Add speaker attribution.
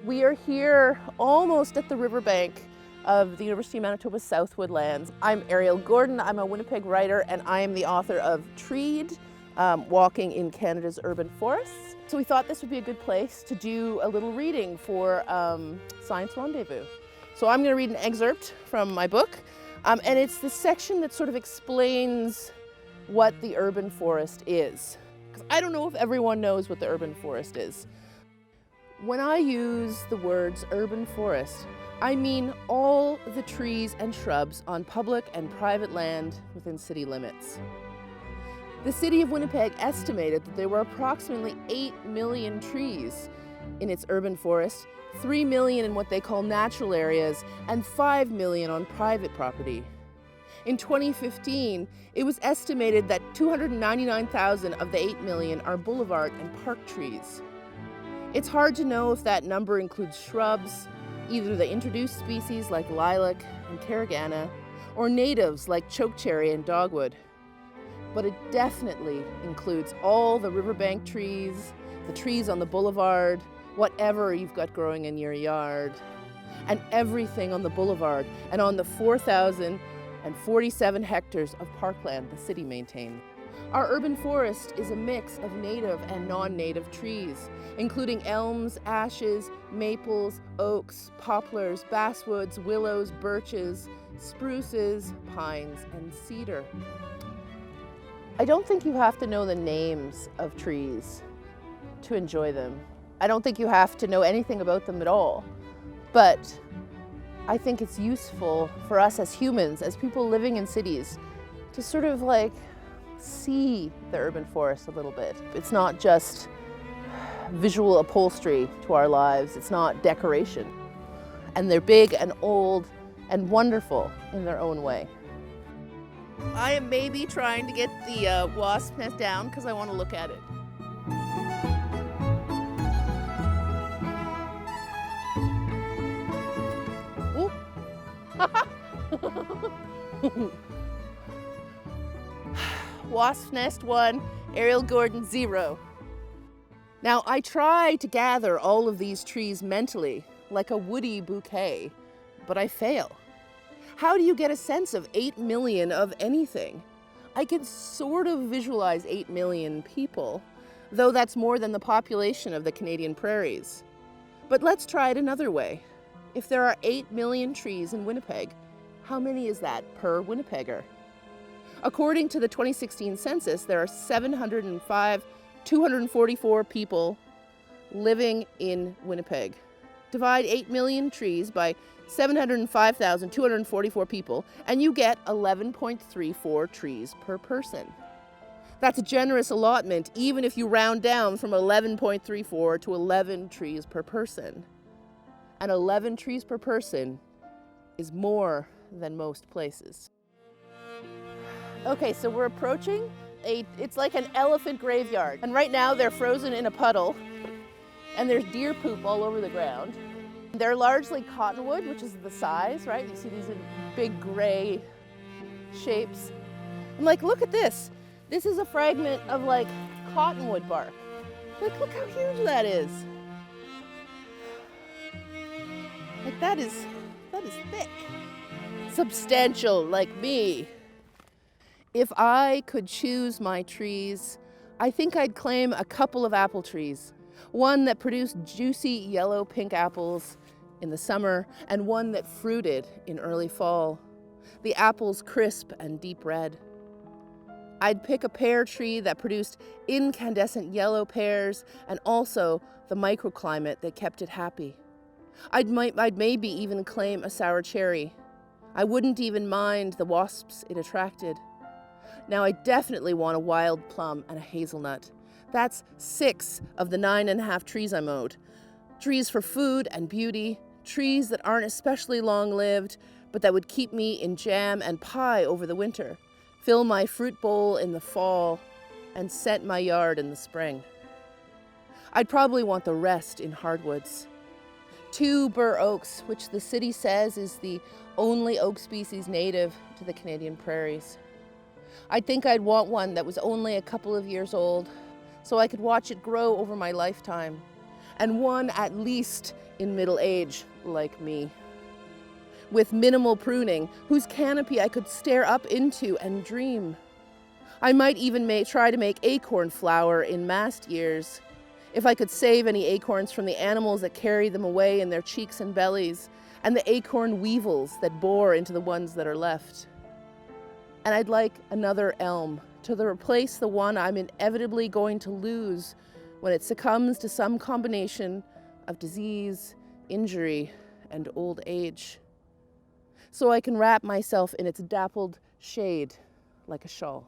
Speaker 1: We are here almost at the riverbank of the University of Manitoba's South Woodlands. I'm Ariel Gordon, I'm a Winnipeg writer, and I am the author of Treed, Walking in Canada's Urban Forests. So we thought this would be a good place to do a little reading for Science Rendezvous. So I'm going to read an excerpt from my book, and it's the section that sort of explains what the urban forest is. Because I don't know if everyone knows what the urban forest is. When I use the words urban forest, I mean all the trees and shrubs on public and private land within city limits. The city of Winnipeg estimated that there were approximately 8 million trees in its urban forest, 3 million in what they call natural areas, and 5 million on private property. In 2015, it was estimated that 299,000 of the 8 million are boulevard and park trees. It's hard to know if that number includes shrubs, either the introduced species like lilac and caragana, or natives like chokecherry and dogwood. But it definitely includes all the riverbank trees, the trees on the boulevard, whatever you've got growing in your yard, and everything on the boulevard and on the 4,047 hectares of parkland the city maintains. Our urban forest is a mix of native and non-native trees, including elms, ashes, maples, oaks, poplars, basswoods, willows, birches, spruces, pines, and cedar. I don't think you have to know the names of trees to enjoy them. I don't think you have to know anything about them at all. But I think it's useful for us as humans, as people living in cities, to sort of like see the urban forest a little bit. It's not just visual upholstery to our lives, it's not decoration. And they're big and old and wonderful in their own way. I am maybe trying to get the wasp nest down because I want to look at it. Wasp nest 1, Ariel Gordon 0. Now I try to gather all of these trees mentally, like a woody bouquet, but I fail. How do you get a sense of 8 million of anything? I can sort of visualize 8 million people, though that's more than the population of the Canadian prairies. But let's try it another way. If there are 8 million trees in Winnipeg, how many is that per Winnipegger? According to the 2016 census, there are 705,244 people living in Winnipeg. Divide 8 million trees by 705,244 people, and you get 11.34 trees per person. That's a generous allotment, even if you round down from 11.34 to 11 trees per person. And 11 trees per person is more than most places. Okay, so we're approaching it's like an elephant graveyard. And right now they're frozen in a puddle and there's deer poop all over the ground. They're largely cottonwood, which is the size, right? You see these big gray shapes. I'm like, look at this. This is a fragment of like cottonwood bark. Like, look how huge that is. Like that is thick. Substantial, like me. If I could choose my trees, I think I'd claim a couple of apple trees. One that produced juicy yellow-pink apples in the summer, and one that fruited in early fall. The apples crisp and deep red. I'd pick a pear tree that produced incandescent yellow pears, and also the microclimate that kept it happy. I'd maybe even claim a sour cherry. I wouldn't even mind the wasps it attracted. Now I definitely want a wild plum and a hazelnut. That's 6 of the 9.5 trees I mowed. Trees for food and beauty, trees that aren't especially long-lived, but that would keep me in jam and pie over the winter, fill my fruit bowl in the fall, and scent my yard in the spring. I'd probably want the rest in hardwoods. 2 bur oaks, which the city says is the only oak species native to the Canadian prairies. I think I'd want one that was only a couple of years old, so I could watch it grow over my lifetime. and one at least in middle age, like me. With minimal pruning, whose canopy I could stare up into and dream. I might even try to make acorn flour in mast years, if I could save any acorns from the animals that carry them away in their cheeks and bellies, and the acorn weevils that bore into the ones that are left. And I'd like another elm to replace the one I'm inevitably going to lose when it succumbs to some combination of disease, injury, and old age, so I can wrap myself in its dappled shade like a shawl.